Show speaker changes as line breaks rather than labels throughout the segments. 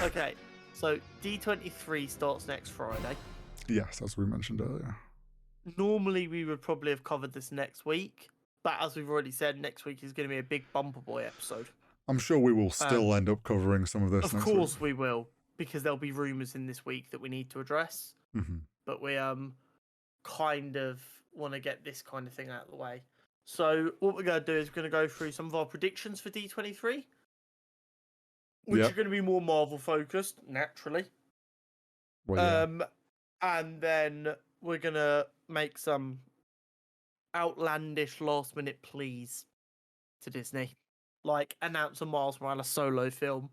Okay, so D23 starts next Friday.
Yes, as we mentioned earlier.
Normally, we would probably have covered this next week, but as we've already said, next week is going to be a big Bumper Boy episode.
I'm sure we will still end up covering some of this
Of
next
course
week.
we will, because there'll be rumours in this week that we need to address.
Mm-hmm.
But we kind of want to get this kind of thing out of the way. So what we're going to do is we're going to go through some of our predictions for D23, which are going to be more Marvel focused, naturally.
Well, yeah.
And then we're going to make some outlandish last minute pleas to Disney. Like, announce a Miles Morales solo film,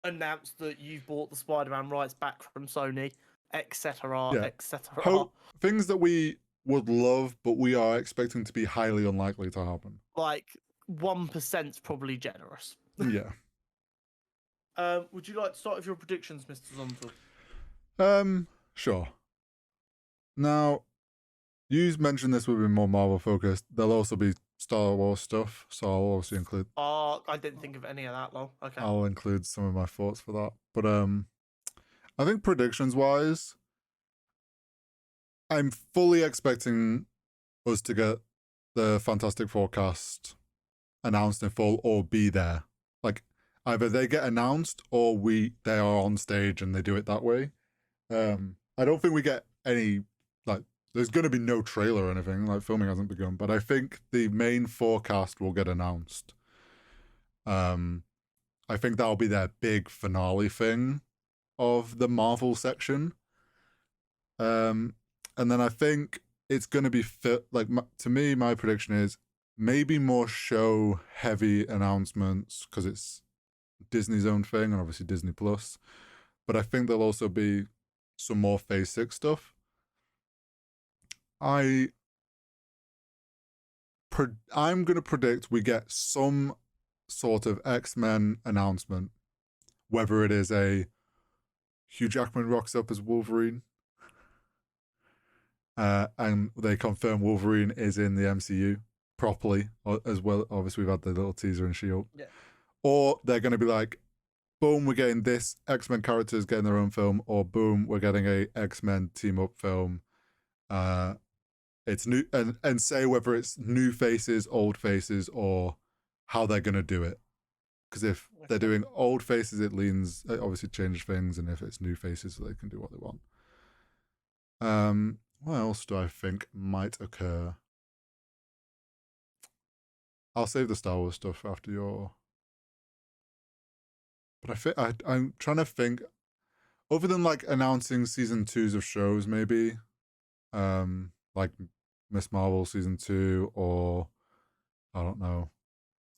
announce that you've bought the Spider-Man rights back from Sony, etc., etc.
Things that we would love, but we are expecting to be highly unlikely to happen.
Like, 1%'s probably generous.
Yeah.
Would you like to start with your predictions, Mr. Zontal?
Sure. Now, you mentioned this would be more Marvel focused. There'll also be Star Wars stuff, so I'll obviously include.
I didn't think of any of that, long. Okay.
I'll include some of my thoughts for that. But I think predictions wise, I'm fully expecting us to get the Fantastic Forecast announced in full or be there. Like, either they get announced or they are on stage and they do it that way. I don't think we get any, like, there's going to be no trailer or anything, like filming hasn't begun, but I think the main forecast will get announced. I think that'll be their big finale thing of the Marvel section. And then I think it's going to be to me, my prediction is maybe more show heavy announcements because it's Disney's own thing and obviously Disney Plus. But I think there'll also be some more Phase 6 stuff. I'm going to predict we get some sort of X-Men announcement, whether it is a Hugh Jackman rocks up as Wolverine, and they confirm Wolverine is in the MCU properly as well. Obviously, we've had the little teaser in She-Hulk.
Yeah. Or
they're going to be like, boom, we're getting this X-Men characters getting their own film, or boom, we're getting a X-Men team-up film. It's new, and say whether it's new faces, old faces, or how they're going to do it. Because if they're doing old faces, it obviously changes things, and if it's new faces, they can do what they want. What else do I think might occur? I'll save the Star Wars stuff after your. But I'm trying to think, other than like announcing season 2s of shows, maybe, like Miss Marvel season 2, or I don't know,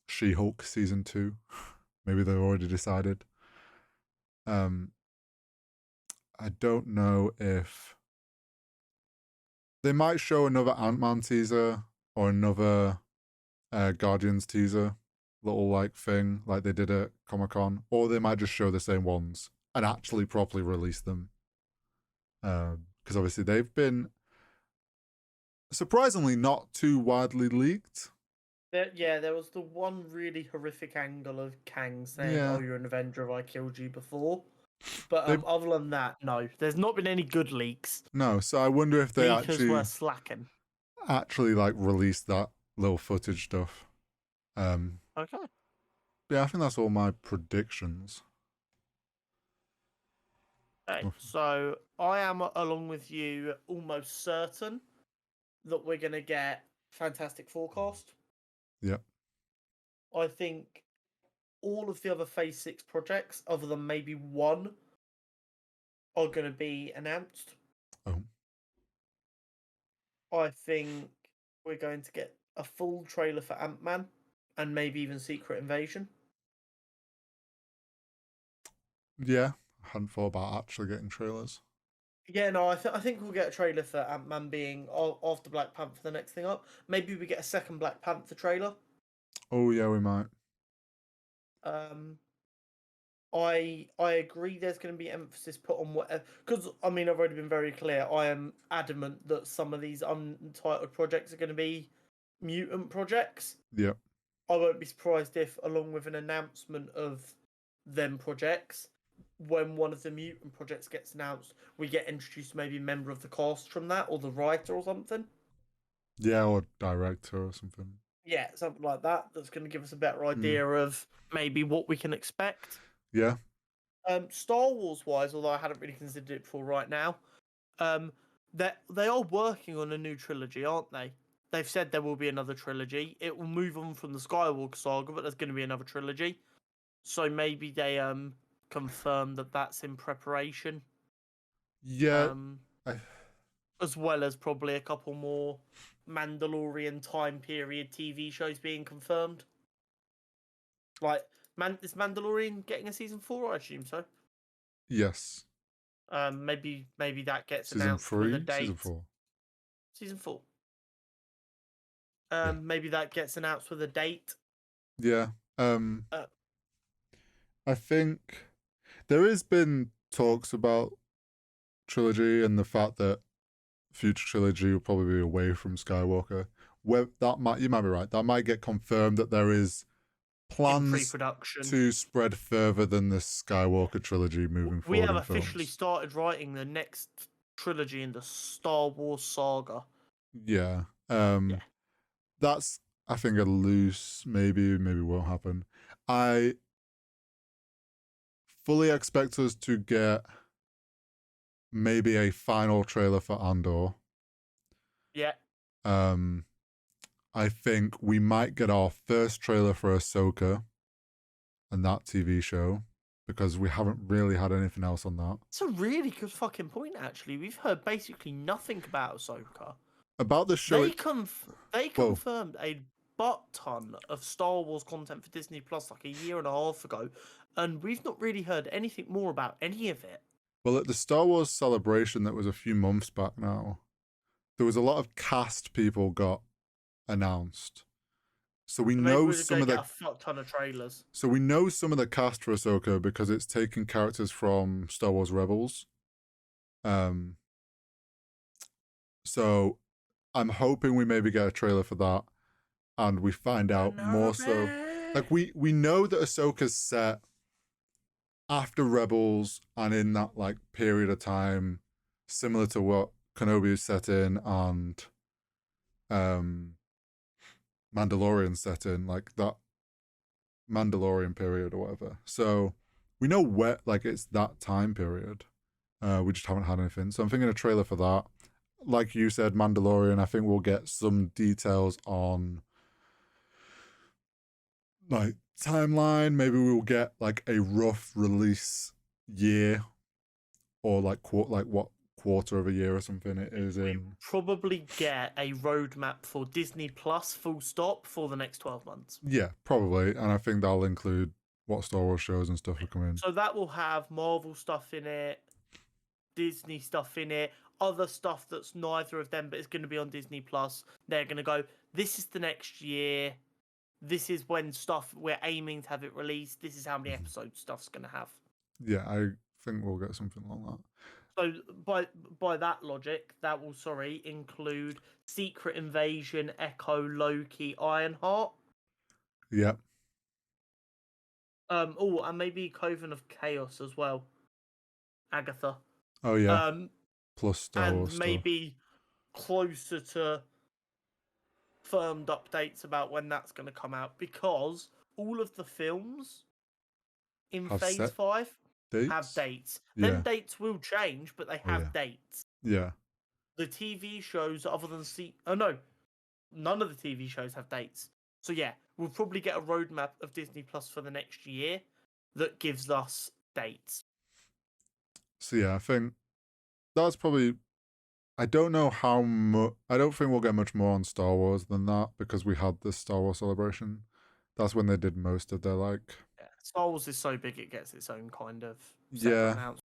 She-Hulk season 2. Maybe they've already decided. I don't know if they might show another Ant-Man teaser or another Guardians teaser, little like thing like they did at Comic-Con, or they might just show the same ones and actually properly release them. Because obviously they've been surprisingly not too widely leaked.
There was the one really horrific angle of Kang saying, "Oh, you're an Avenger. I killed you before." But other than that, no, there's not been any good leaks.
No, so I wonder if they
were slacking.
Actually, like released that little footage stuff.
Okay.
Yeah, I think that's all my predictions.
Okay, so I am, along with you, almost certain that we're going to get Fantastic Forecast.
Yep.
I think all of the other Phase 6 projects, other than maybe one, are going to be announced.
Oh.
I think we're going to get a full trailer for Ant-Man and maybe even Secret Invasion.
Yeah, I hadn't thought about actually getting trailers.
Yeah, no, I think we'll get a trailer for Ant-Man being after Black Panther, the next thing up. Maybe we get a second Black Panther trailer.
Oh yeah, we might.
I agree. There's going to be emphasis put on whatever, because I've already been very clear. I am adamant that some of these untitled projects are going to be mutant projects.
Yep.
I won't be surprised if, along with an announcement of them projects, when one of the mutant projects gets announced, we get introduced to maybe a member of the cast from that, or the writer or something.
Yeah, or director or something.
Yeah, something like that. That's going to give us a better
Mm.
idea of maybe what we can expect.
Yeah.
Star Wars wise, although I hadn't really considered it before right now, that they are working on a new trilogy, aren't they? They've said there will be another trilogy. It will move on from the Skywalker saga, but there's going to be another trilogy. So maybe they confirm that that's in preparation.
Yeah.
As well as probably a couple more Mandalorian time period TV shows being confirmed. Like, is Mandalorian getting a season 4? I assume so.
Yes.
Maybe that gets
Season
announced
3?
with a date.
Season 4.
Season 4.
Yeah.
Maybe that gets announced with a date.
Yeah. I think there has been talks about trilogy and the fact that future trilogy will probably be away from Skywalker. Where you might be right. That might get confirmed that there is plans
pre-production
to spread further than the Skywalker trilogy moving forward.
We have officially started writing the next trilogy in the Star Wars saga.
Yeah. That's, I think, a loose maybe won't happen. I fully expect us to get maybe a final trailer for Andor.
Yeah.
I think we might get our first trailer for Ahsoka and that TV show, because we haven't really had anything else on that.
It's a really good fucking point, actually. We've heard basically nothing about Ahsoka.
About the show...
They confirmed a butt ton of Star Wars content for Disney Plus like a year and a half ago, and we've not really heard anything more about any of it.
Well, at the Star Wars celebration that was a few months back now, there was a lot of cast people got announced. So we know some of the
a fuck ton of trailers.
So we know some of the cast for Ahsoka because it's taken characters from Star Wars Rebels. So I'm hoping we maybe get a trailer for that, and we find out more. So, like, we know that Ahsoka's set after Rebels and in that like period of time similar to what Kenobi is set in and Mandalorian set in, like that Mandalorian period or whatever. So we know where, like, it's that time period. We just haven't had anything. So I'm thinking a trailer for that. Like you said, Mandalorian, I think we'll get some details on like timeline. Maybe we'll get like a rough release year, or like what quarter of a year or something it is in.
We'll probably get a roadmap for Disney Plus full stop for the next 12 months.
Yeah, probably. And I think that'll include what Star Wars shows and stuff will come in.
So that will have Marvel stuff in it, Disney stuff in it, other stuff that's neither of them, but it's going to be on Disney Plus. They're going to go, this is the next year. This is when stuff we're aiming to have it released. This is how many episodes stuff's going to have.
Yeah, I think we'll get something like that.
So by that logic, that will include Secret Invasion, Echo, Loki, Ironheart.
Yep.
And maybe Coven of Chaos as well. Agatha.
Oh yeah. Plus Star Wars
and maybe closer to firmed updates about when that's going to come out, because all of the films in Phase 5 have dates.
Yeah.
Them dates will change, but they have dates.
Yeah.
The TV shows, other than none of the TV shows have dates. So yeah, we'll probably get a roadmap of Disney Plus for the next year that gives us dates.
So yeah, I think that's probably... I don't know how much... I don't think we'll get much more on Star Wars than that, because we had this Star Wars celebration. That's when they did most of their, like...
Yeah, Star Wars is so big it gets its own kind of
separate
announcement.